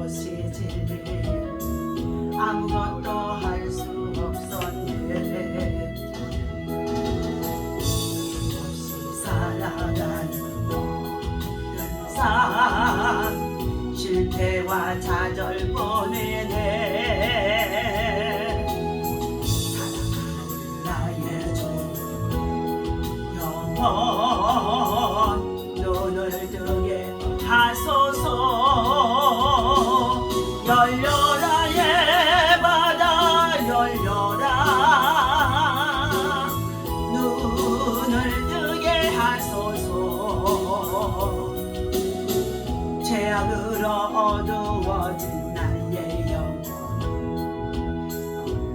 것이 진리 아무것도 할 수 없었네. 없이 살아가는 모든 삶 실패와 좌절뿐이네. 사랑하는 나의 주 영원 눈을 뜨게 하소서. 열려라 예 바다 열려라 눈을 뜨게 하소서. 죄악으로 어두워진 나의 영혼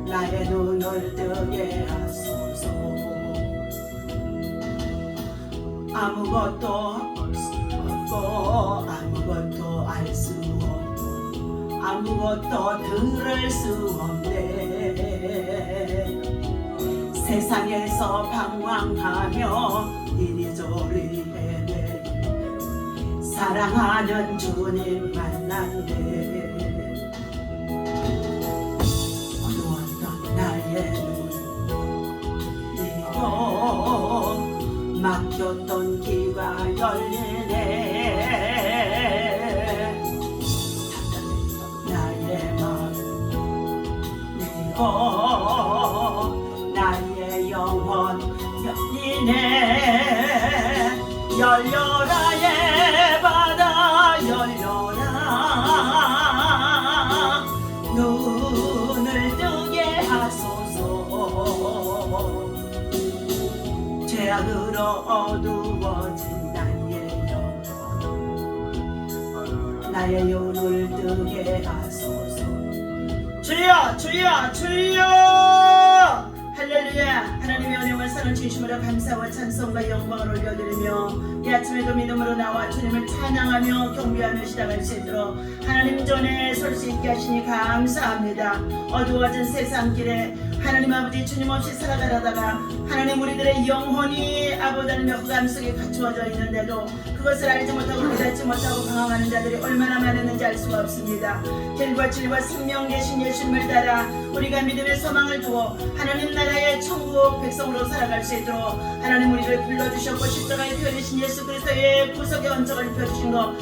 나의 눈을 뜨게 하소서. 아무것도 없고 아무것도 알 수 없고 아무것도 들을 수 없네. 세상에서 방황하며 이리저리 헤매는 사랑하는 주님 만났네. 어두웠던 나의 눈 그리고 막혔던 귀가 열리네. 나의 마음 그리고 나의 영혼 열리네. 열려라 예 바다 열려라 눈을 뜨게 하소서. 죄악으로 어두워진 나의 영혼 나의 눈을 뜨게 하소서. 주여 주여 주여 할렐루야. 하나님의 은혜와 사랑 진심으로 감사와 찬송과 영광을 올려드리며 이 아침에도 믿음으로 나와 주님을 찬양하며 경배하며 시작할 수 있도록 하나님 전에 설 수 있게 하시니 감사합니다. 어두워진 세상 길에 하나님 아버지 주님 없이 살아가다가 하나님 우리들의 영혼이 아버지 하나님의 흑암 속에 갇혀져 있는데도 그것을 알지 못하고 깨닫지 못하고 방황하는 자들이 얼마나 많았는지 알 수가 없습니다. 길과 진리와 생명 되신 예수님을 따라 우리가 믿음의 소망을 두어 하나님 나라의 천국 백성으로 살아갈 수 있도록 하나님 우리를 불러주셨고 십자가에 펴주신 예수 그리스도의 구속의 언적을 펴주신 것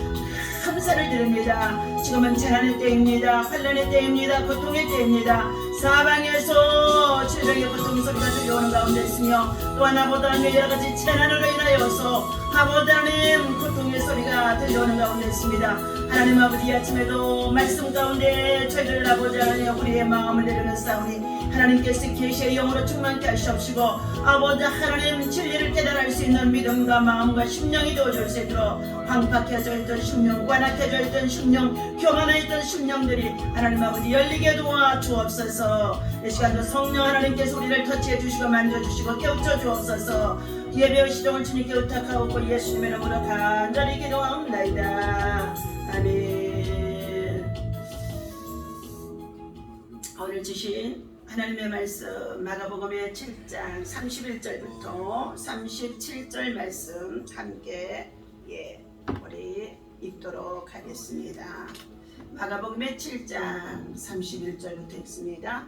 감사를 드립니다. 지금은 재난의 때입니다. 환난의 때입니다. 고통의 때입니다. 사방에서 질병의 고통 소리가 들려오는 가운데 있으며 또 하나보다 여러가지 재난으로 인하여서 아버지 하나님 고통의 소리가 들려오는 가운데 있습니다. 하나님 아버지 아침에도 말씀 가운데 저희들 아버지 하나님 우리의 마음을 내려놓사오니 하나님께서 계시의 영으로 충만케 하시옵시고 아버지 하나님 진리를 깨달을 수 있는 믿음과 마음과 심령이 되어줄 수 있도록 황팍해져 있던 심령 관악해져 있던 심령 교만해 있던 심령들이 하나님 아버지 열리게 도와 주옵소서. 이 시간도 성령 하나님께서 우리를 터치해 주시고 만져주시고 깨우쳐 주옵소서. 예배의 시동을 주님께 의탁하고 예수님의 이름으로 간절히 기도하옵나이다. 아멘. 오늘 주신 하나님의 말씀 마가복음의 7장 31절부터 37절 말씀 함께 우리 읽도록 하겠습니다. 마가복음의 7장 31절부터 읽습니다.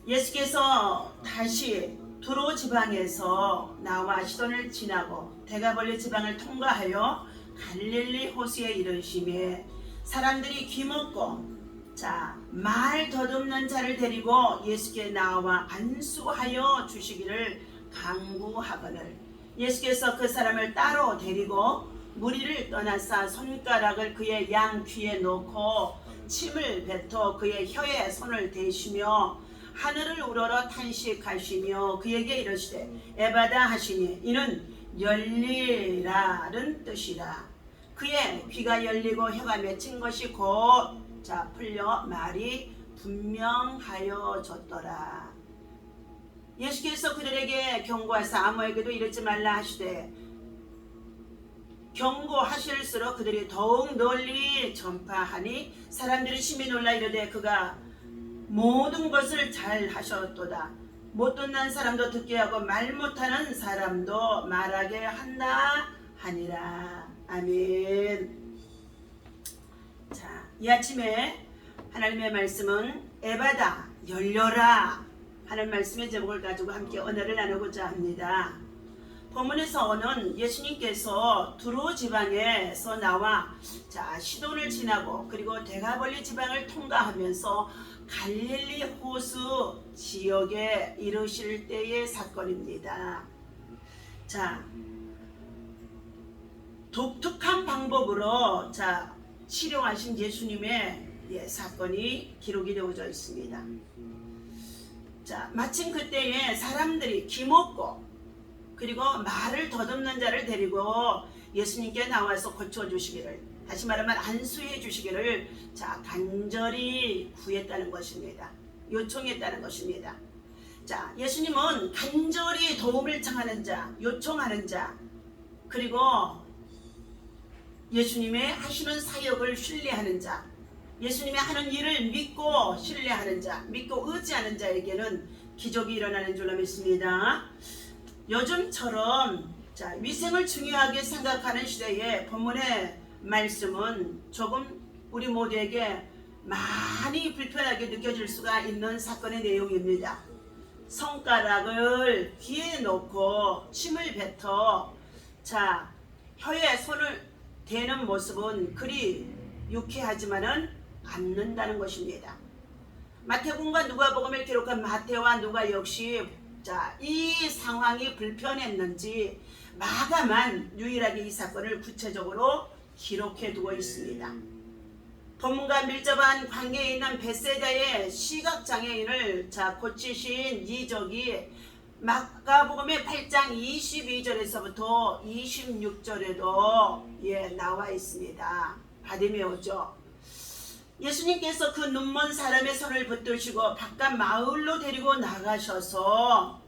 예수께서 다시 두로 지방에서 나와 시돈을 지나고 대가벌리 지방을 통과하여 갈릴리 호수에 이르심에 사람들이 귀먹고 말 더듬는 자를 데리고 예수께 나와 안수하여 주시기를 간구하거늘 예수께서 그 사람을 따로 데리고 무리를 떠나사 손가락을 그의 양 귀에 놓고 침을 뱉어 그의 혀에 손을 대시며 하늘을 우러러 탄식하시며 그에게 이르시되 에바다 하시니 이는 열리라는 뜻이라. 그의 귀가 열리고 혀가 맺힌 것이 곧 풀려 말이 분명하여졌더라. 예수께서 그들에게 경고하사 아무에게도 이르지 말라 하시되 경고하실수록 그들이 더욱 널리 전파하니 사람들이 심히 놀라 이르되 그가 모든 것을 잘 하셨도다. 못 듣는 사람도 듣게 하고 말 못하는 사람도 말하게 한다 하니라. 아멘. 이 아침에 하나님의 말씀은 에바다 열려라 하는 말씀의 제목을 가지고 함께 언어를 나누고자 합니다. 본문에서는 예수님께서 두로 지방에서 나와 시돈을 지나고 그리고 데가벌리 지방을 통과하면서 갈릴리 호수 지역에 이르실 때의 사건입니다. 독특한 방법으로 치료하신 예수님의 사건이 기록이 되어져 있습니다. 마침 그때에 사람들이 기먹고 그리고 말을 더듬는 자를 데리고 예수님께 나와서 고쳐주시기를, 다시 말하면 안수해 주시기를 간절히 구했다는 것입니다. 요청했다는 것입니다. 예수님은 간절히 도움을 청하는 자, 요청하는 자, 그리고 예수님의 하시는 사역을 신뢰하는 자, 예수님의 하는 일을 믿고 신뢰하는 자, 믿고 의지하는 자에게는 기적이 일어나는 줄로 믿습니다. 요즘처럼 위생을 중요하게 생각하는 시대에 본문의 말씀은 조금 우리 모두에게 많이 불편하게 느껴질 수가 있는 사건의 내용입니다. 손가락을 귀에 놓고 침을 뱉어 혀에 손을 대는 모습은 그리 유쾌하지만은 않는다는 것입니다. 마태복음과 누가복음을 기록한 마태와 누가 역시 이 상황이 불편했는지 마가만 유일하게 이 사건을 구체적으로 기록해 두고 있습니다. 본문과 밀접한 관계에 있는 벳세다의 시각장애인을 고치신 이적이 마가복음의 8장 22절에서부터 26절에도 나와 있습니다. 바디메오죠. 예수님께서 그 눈먼 사람의 손을 붙드시고 바깥 마을로 데리고 나가셔서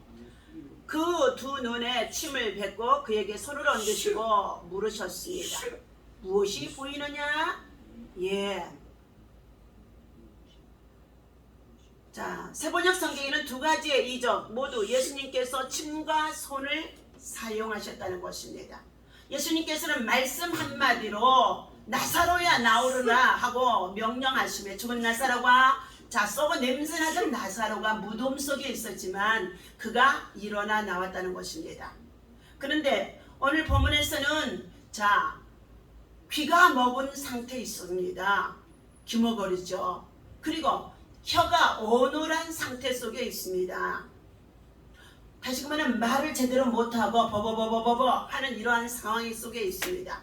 그 두 눈에 침을 뱉고 그에게 손을 얹으시고 물으셨습니다. 무엇이 보이느냐? 세번역 성경에는 두 가지의 이적 모두 예수님께서 침과 손을 사용하셨다는 것입니다. 예수님께서는 말씀 한마디로 나사로야 나오르라 하고 명령하시며 죽은 나사로가 썩어 냄새나던 나사로가 무덤 속에 있었지만 그가 일어나 나왔다는 것입니다. 그런데 오늘 본문에서는 귀가 먹은 상태에 있습니다. 귀머거리죠. 그리고 혀가 어눌한 상태 속에 있습니다. 다시 말하면 말을 제대로 못하고 버버버버버버 하는 이러한 상황 속에 있습니다.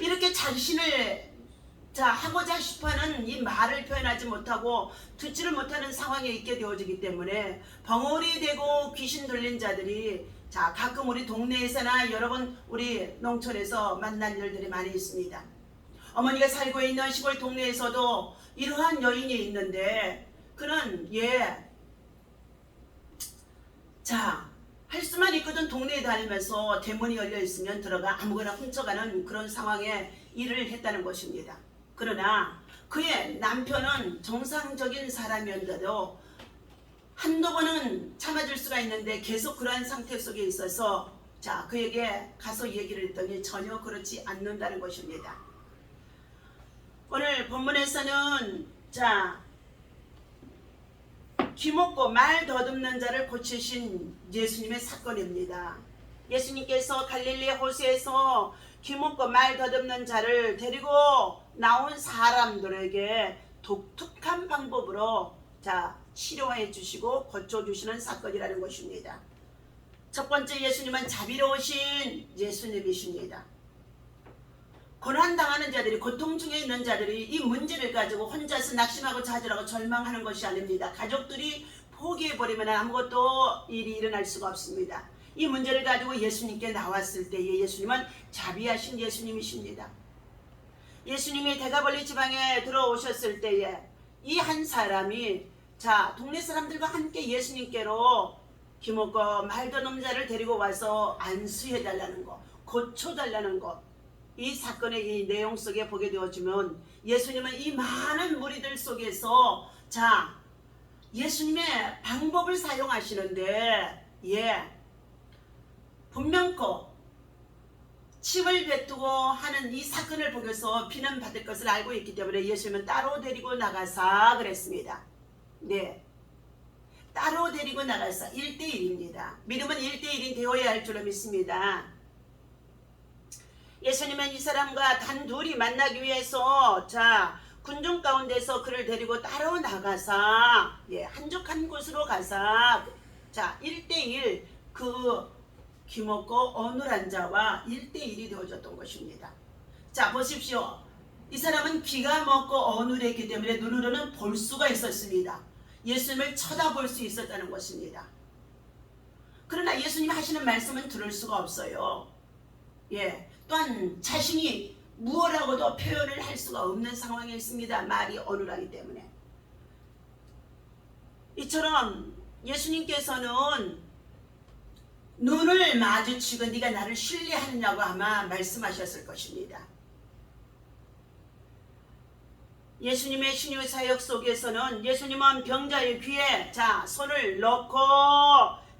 이렇게 자신을 하고자 싶어하는 이 말을 표현하지 못하고 듣지를 못하는 상황에 있게 되어지기 때문에 벙어리 되고 귀신 들린 자들이 가끔 우리 동네에서나 여러분 우리 농촌에서 만난 일들이 많이 있습니다. 어머니가 살고 있는 시골 동네에서도 이러한 여인이 있는데 그는 할 수만 있거든 동네에 다니면서 대문이 열려 있으면 들어가 아무거나 훔쳐가는 그런 상황에 일을 했다는 것입니다. 그러나 그의 남편은 정상적인 사람이었는데도 한두 번은 참아줄 수가 있는데 계속 그러한 상태 속에 있어서 그에게 가서 얘기를 했더니 전혀 그렇지 않는다는 것입니다. 오늘 본문에서는 귀먹고 말 더듬는 자를 고치신 예수님의 사건입니다. 예수님께서 갈릴리 호수에서 귀먹고 말 더듬는 자를 데리고 나온 사람들에게 독특한 방법으로 치료해 주시고 고쳐주시는 사건이라는 것입니다. 첫 번째 예수님은 자비로우신 예수님이십니다. 고난당하는 자들이, 고통 중에 있는 자들이 이 문제를 가지고 혼자서 낙심하고 좌절하고 절망하는 것이 아닙니다. 가족들이 포기해버리면 아무것도 일이 일어날 수가 없습니다. 이 문제를 가지고 예수님께 나왔을 때에 예수님은 자비하신 예수님이십니다. 예수님이 데가벌리 지방에 들어오셨을 때에 이 한 사람이 동네 사람들과 함께 예수님께로 귀먹고 말 더듬는 자를 데리고 와서 안수해달라는 것, 고쳐달라는 것, 이 사건의 이 내용 속에 보게 되어지면 예수님은 이 많은 무리들 속에서 예수님의 방법을 사용하시는데 분명코 침을 뱉고 하는 이 사건을 보고서 비난 받을 것을 알고 있기 때문에 예수님은 따로 데리고 나가사 그랬습니다. 네, 따로 데리고 나가사 1대1입니다. 믿음은 1대1이 되어야 할 줄로 믿습니다. 예수님은 이 사람과 단둘이 만나기 위해서 군중 가운데서 그를 데리고 따로 나가사 한적한 곳으로 가사 1대1 귀먹고 어눌한 자와 1대1이 되어졌던 것입니다. 자, 보십시오. 이 사람은 귀가 먹고 어눌했기 때문에 눈으로는 볼 수가 있었습니다. 예수님을 쳐다볼 수 있었다는 것입니다. 그러나 예수님이 하시는 말씀은 들을 수가 없어요. 또한 자신이 무엇라고도 표현을 할 수가 없는 상황에 있습니다. 말이 어눌하기 때문에. 이처럼 예수님께서는 눈을 마주치고 네가 나를 신뢰하느냐고 아마 말씀하셨을 것입니다. 예수님의 신유 사역 속에서는 예수님은 병자의 귀에 손을 넣고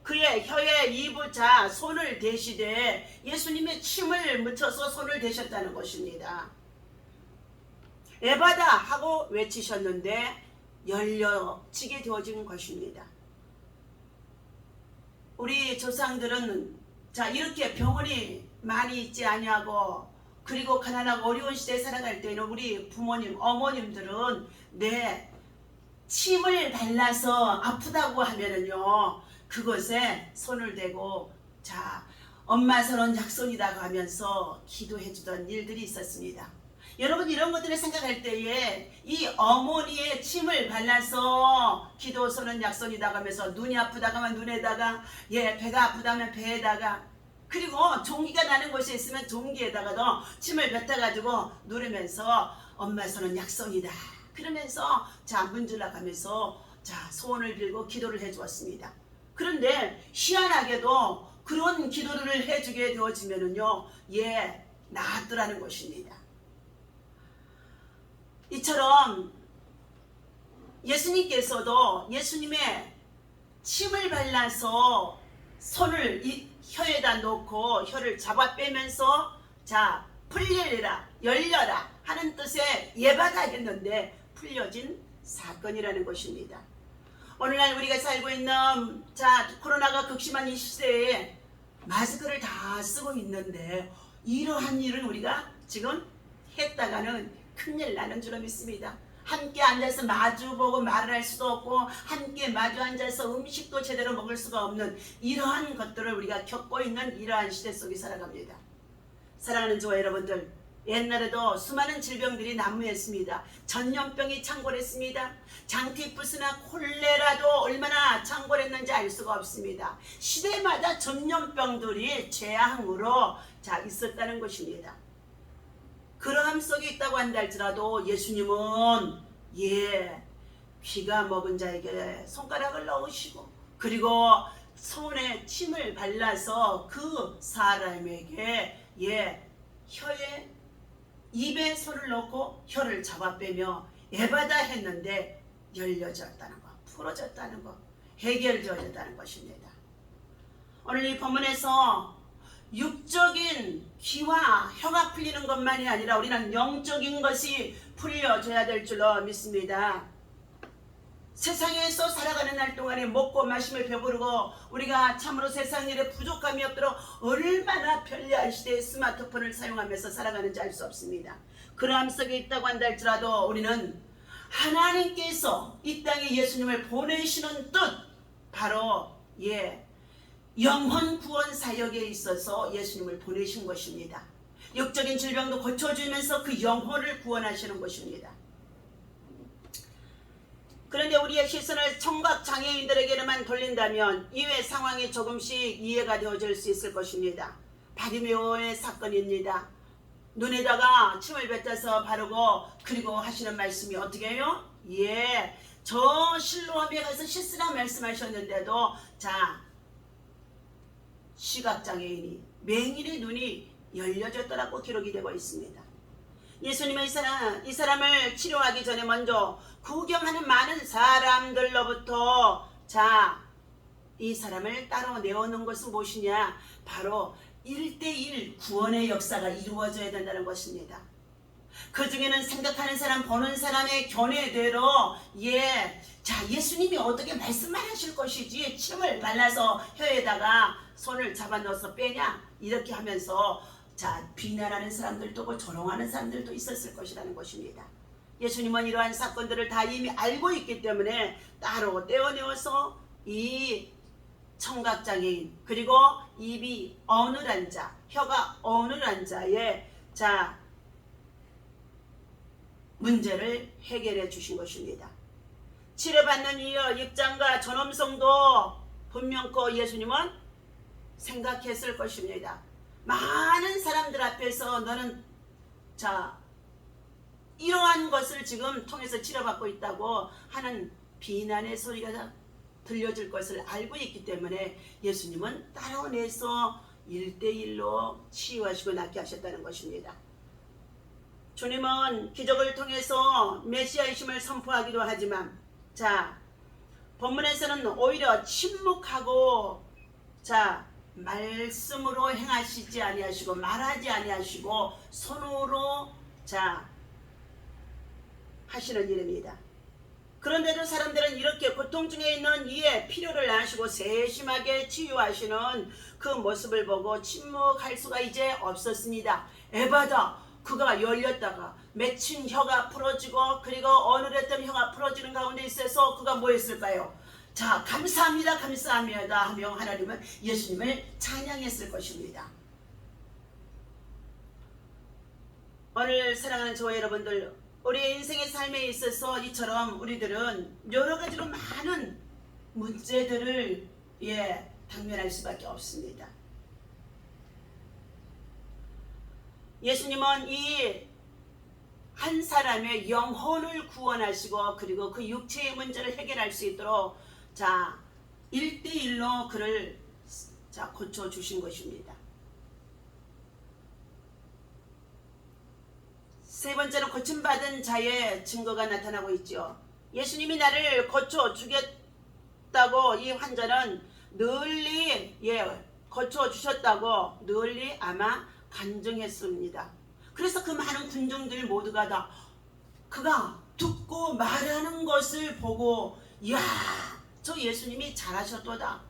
그의 혀에 입으자 손을 대시되 예수님의 침을 묻혀서 손을 대셨다는 것입니다. 에바다 하고 외치셨는데 열려지게 되어진 것입니다. 우리 조상들은 이렇게 병원이 많이 있지 아니하고 그리고 가난하고 어려운 시대에 살아갈 때는 우리 부모님, 어머님들은 침을 발라서 아프다고 하면은요 그것에 손을 대고 엄마 손은 약손이라고 하면서 기도해 주던 일들이 있었습니다. 여러분, 이런 것들을 생각할 때에 이 어머니의 침을 발라서 기도 손은 약손이라고 하면서 눈이 아프다고 하면 눈에다가 배가 아프다면 배에다가 그리고 종기가 나는 곳에 있으면 종기에다가도 침을 뱉어가지고 누르면서 엄마 손은 약손이다 그러면서 문질러 가면서 소원을 빌고 기도를 해 주었습니다. 그런데 희한하게도 그런 기도를 해주게 되어지면은요 나았더라는 것입니다. 이처럼 예수님께서도 예수님의 침을 발라서 손을 혀에다 놓고 혀를 잡아 빼면서 풀리라 열려라 하는 뜻의 예바다 했는데 풀려진 사건이라는 것입니다. 오늘날 우리가 살고 있는 코로나가 극심한 이 시대에 마스크를 다 쓰고 있는데 이러한 일을 우리가 지금 했다가는 큰일 나는 줄로 믿습니다. 함께 앉아서 마주보고 말을 할 수도 없고 함께 마주 앉아서 음식도 제대로 먹을 수가 없는 이러한 것들을 우리가 겪고 있는 이러한 시대 속에 살아갑니다. 사랑하는 저와 여러분들, 옛날에도 수많은 질병들이 난무했습니다. 전염병이 창궐했습니다. 장티푸스나 콜레라도 얼마나 창궐했는지 알 수가 없습니다. 시대마다 전염병들이 재앙으로 있었다는 것입니다. 그러함 속에 있다고 한다 할지라도 예수님은 귀가 먹은 자에게 손가락을 넣으시고 그리고 손에 침을 발라서 그 사람에게 혀에 입에 손을 넣고 혀를 잡아 빼며 에바다 했는데 열려졌다는 것, 풀어졌다는 것, 해결되어졌다는 것입니다. 오늘 이 본문에서 육적인 귀와 혀가 풀리는 것만이 아니라 우리는 영적인 것이 풀려져야 될 줄로 믿습니다. 세상에서 살아가는 날 동안에 먹고 마시며 배부르고 우리가 참으로 세상 일에 부족함이 없도록 얼마나 편리한 시대에 스마트폰을 사용하면서 살아가는지 알 수 없습니다. 그러함 속에 있다고 한다 할지라도 우리는 하나님께서 이 땅에 예수님을 보내시는 뜻 바로 영혼 구원 사역에 있어서 예수님을 보내신 것입니다. 영적인 질병도 고쳐주면서 그 영혼을 구원하시는 것입니다. 그런데 우리의 시선을 청각 장애인들에게만 돌린다면 이외 상황이 조금씩 이해가 되어질 수 있을 것입니다. 바리메오의 사건입니다. 눈에다가 침을 뱉어서 바르고 그리고 하시는 말씀이 어떻게 해요? 저 실로암에 가서 씻으라 말씀하셨는데도 시각장애인이 맹인의 눈이 열려졌더라고 기록이 되고 있습니다. 예수님은 이 사람을 치료하기 전에 먼저 구경하는 많은 사람들로부터 이 사람을 따로 내어놓은 것은 무엇이냐? 바로 1대1 구원의 역사가 이루어져야 된다는 것입니다. 그 중에는 생각하는 사람, 보는 사람의 견해대로 예수님이 어떻게 말씀만 하실 것이지 침을 발라서 혀에다가 손을 잡아 넣어서 빼냐 이렇게 하면서 비난하는 사람들도 있고 조롱하는 사람들도 있었을 것이라는 것입니다. 예수님은 이러한 사건들을 다 이미 알고 있기 때문에 따로 떼어내어서 이 청각장애인 그리고 입이 어눌한 자, 혀가 어눌한 자의 문제를 해결해 주신 것입니다. 치료받는 이여 입장과 전엄성도 분명코 예수님은 생각했을 것입니다. 많은 사람들 앞에서 너는 이러한 것을 지금 통해서 치료받고 있다고 하는 비난의 소리가 들려질 것을 알고 있기 때문에 예수님은 따로내서 1대1로 치유하시고 낫게 하셨다는 것입니다. 주님은 기적을 통해서 메시아이심을 선포하기도 하지만 본문에서는 오히려 침묵하고 말씀으로 행하시지 아니하시고 말하지 아니하시고 손으로 하시는 일입니다. 그런데도 사람들은 이렇게 고통 중에 있는 이의 필요를 아시고 세심하게 치유하시는 그 모습을 보고 침묵할 수가 이제 없었습니다. 에바다 그가 열렸다가 맺힌 혀가 풀어지고 그리고 어눌했던 혀가 풀어지는 가운데 있어서 그가 뭐 했을까요? 감사합니다 감사합니다 하며 하나님은 예수님을 찬양했을 것입니다. 오늘 사랑하는 저와 여러분들, 우리의 인생의 삶에 있어서 이처럼 우리들은 여러 가지로 많은 문제들을 당면할 수밖에 없습니다. 예수님은 이 한 사람의 영혼을 구원하시고 그리고 그 육체의 문제를 해결할 수 있도록 1대1로 그를 고쳐주신 것입니다. 세 번째로 고침받은 자의 증거가 나타나고 있죠. 예수님이 나를 고쳐주겠다고 이 환자는 널리 고쳐주셨다고 널리 아마 간증했습니다. 그래서 그 많은 군중들 모두가 다 그가 듣고 말하는 것을 보고 이야 저 예수님이 잘하셨도다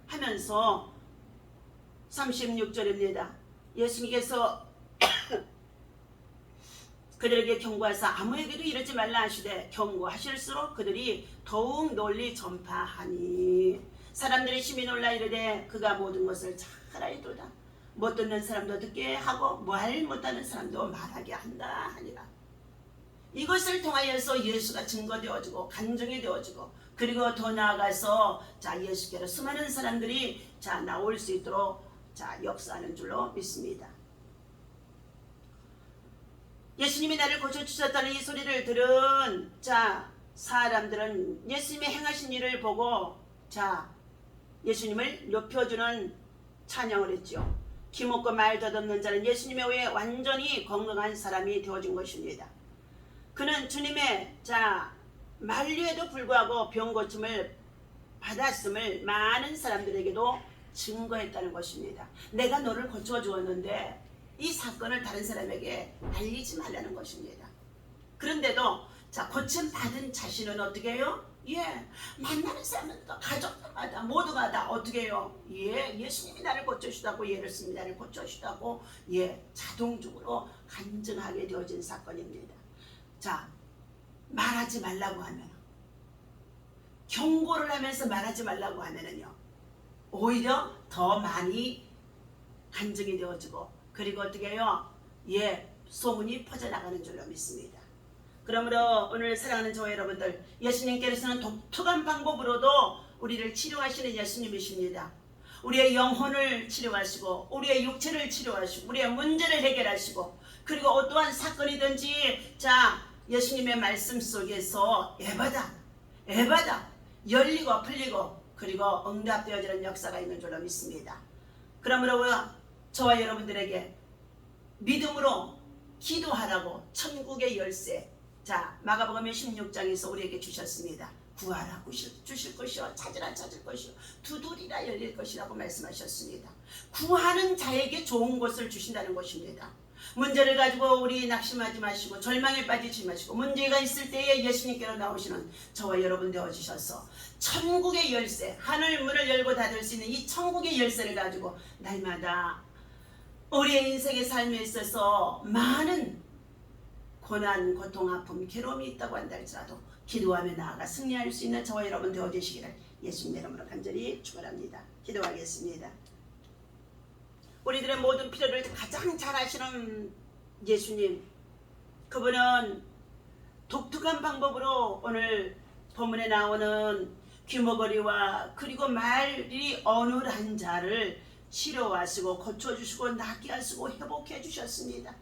하면서 36절입니다. 예수님께서 그들에게 경고하사 아무에게도 이르지 말라 하시되 경고하실수록 그들이 더욱 널리 전파하니 사람들이 심히 놀라 이르되 그가 모든 것을 잘 알도다. 못 듣는 사람도 듣게 하고 말 못하는 사람도 말하게 한다 하니라. 이것을 통하여서 예수가 증거되어지고 간증이 되어지고 그리고 더 나아가서 예수께로 수많은 사람들이 나올 수 있도록 역사하는 줄로 믿습니다. 예수님이 나를 고쳐주셨다는 이 소리를 들은 사람들은 예수님이 행하신 일을 보고 예수님을 높여주는 찬양을 했죠. 기먹고 말 덧없는 자는 예수님의 후에 완전히 건강한 사람이 되어진 것입니다. 그는 주님의 만류에도 불구하고 병 고침을 받았음을 많은 사람들에게도 증거했다는 것입니다. 내가 너를 고쳐주었는데 이 사건을 다른 사람에게 알리지 말라는 것입니다. 그런데도 고침받은 자신은 어떻게 해요? 만나는 사람마다 가족들마다 모두가 다 어떻게 해요? 예수님이 나를 고쳐주셨다고 예수님이 나를 고쳐주셨다고 자동적으로 간증하게 되어진 사건입니다. 말하지 말라고 하면 경고를 하면서 말하지 말라고 하면은요 오히려 더 많이 간증이 되어지고 그리고 어떻게 해요? 소문이 퍼져나가는 줄로 믿습니다. 그러므로 오늘 사랑하는 저와 여러분들, 예수님께서는 독특한 방법으로도 우리를 치료하시는 예수님이십니다. 우리의 영혼을 치료하시고 우리의 육체를 치료하시고 우리의 문제를 해결하시고 그리고 어떠한 사건이든지 예수님의 말씀 속에서 에바다 열리고 풀리고 그리고 응답되어지는 역사가 있는 줄로 믿습니다. 그러므로 저와 여러분들에게 믿음으로 기도하라고 천국의 열쇠 마가복음 16장에서 우리에게 주셨습니다. 구하라 주실 것이요 찾으라 찾을 것이요 두드리라 열릴 것이라고 말씀하셨습니다. 구하는 자에게 좋은 것을 주신다는 것입니다. 문제를 가지고 우리 낙심하지 마시고 절망에 빠지지 마시고 문제가 있을 때에 예수님께로 나오시는 저와 여러분 되어주셔서 천국의 열쇠, 하늘 문을 열고 닫을 수 있는 이 천국의 열쇠를 가지고 날마다 우리의 인생의 삶에 있어서 많은 고난, 고통, 아픔, 괴로움이 있다고 한다 할지라도 기도하며 나아가 승리할 수 있는 저와 여러분 되어주시기를 예수님 이름으로 간절히 축원합니다. 기도하겠습니다. 우리들의 모든 필요를 가장 잘 아시는 예수님, 그분은 독특한 방법으로 오늘 본문에 나오는 귀머거리와 그리고 말이 어눌한 자를 치료하시고 고쳐주시고 낫게 하시고 회복해 주셨습니다.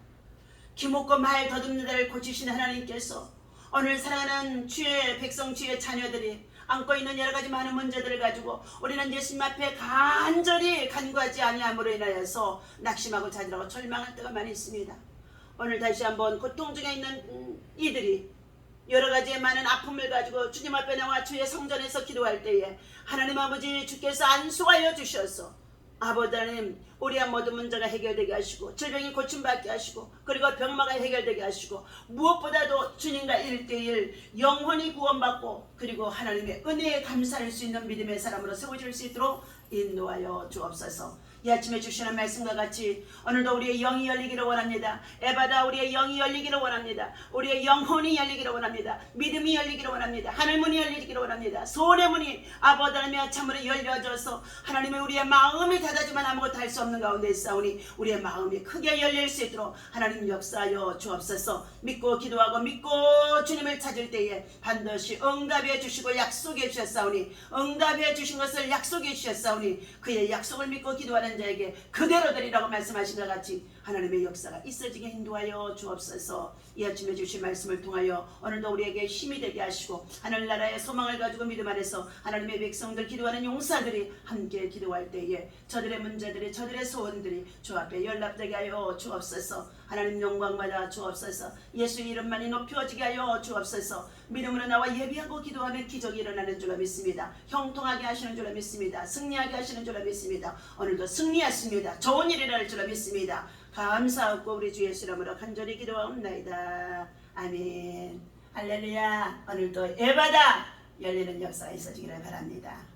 귀먹고 말 더듬는 자를 고치시는 하나님께서 오늘 사랑하는 주의 백성 주의 자녀들이 안고 있는 여러 가지 많은 문제들을 가지고 우리는 예수님 앞에 간절히 간구하지 아니함으로 인하여서 낙심하고 좌절하고 절망할 때가 많이 있습니다. 오늘 다시 한번 고통 중에 있는 이들이 여러 가지의 많은 아픔을 가지고 주님 앞에 나와 주의 성전에서 기도할 때에 하나님 아버지 주께서 안수하여 주셔서 아버지 하나님 우리의 모든 문제가 해결되게 하시고 질병이 고침받게 하시고 그리고 병마가 해결되게 하시고 무엇보다도 주님과 1:1 영혼이 구원받고 그리고 하나님의 은혜에 감사할 수 있는 믿음의 사람으로 세워질 수 있도록 인도하여 주옵소서. 이 아침에 주시는 말씀과 같이 오늘도 우리의 영이 열리기를 원합니다. 에바다 우리의 영이 열리기를 원합니다. 우리의 영혼이 열리기를 원합니다. 믿음이 열리기를 원합니다. 하늘문이 열리기를 원합니다. 소원의 문이 아버지 하나님의 참으로 열려져서 하나님의 우리의 마음이 닫아지만 아무것도 할 수 없는 가운데 있사오니 우리의 마음이 크게 열릴 수 있도록 하나님 역사하여 주옵소서. 믿고 기도하고 믿고 주님을 찾을 때에 반드시 응답해 주시고 약속해 주셨사오니 응답해 주신 것을 약속해 주셨사오니 그의 약속을 믿고 기도하는 자에게 그대로 되리라고 말씀하신 것 같이 하나님의 역사가 있어지게 인도하여 주옵소서. 이 아침에 주신 말씀을 통하여 오늘도 우리에게 힘이 되게 하시고 하늘나라의 소망을 가지고 믿음 안에서 하나님의 백성들 기도하는 용사들이 함께 기도할 때에 저들의 문제들이 저들의 소원들이 주 앞에 연락되게 하여 주옵소서. 하나님 영광받아 주옵소서. 예수 이름만이 높여지게 하여 주옵소서. 믿음으로 나와 예비하고 기도하면 기적이 일어나는 줄로 믿습니다. 형통하게 하시는 줄로 믿습니다. 승리하게 하시는 줄로 믿습니다. 오늘도 승리하십니다. 좋은 일이 일어날 줄로 믿습니다. 감사하고 우리 주 예수 이름으로 간절히 기도하옵나이다. 아멘. 할렐루야. 오늘도 에바다 열리는 역사가 있어지기를 바랍니다.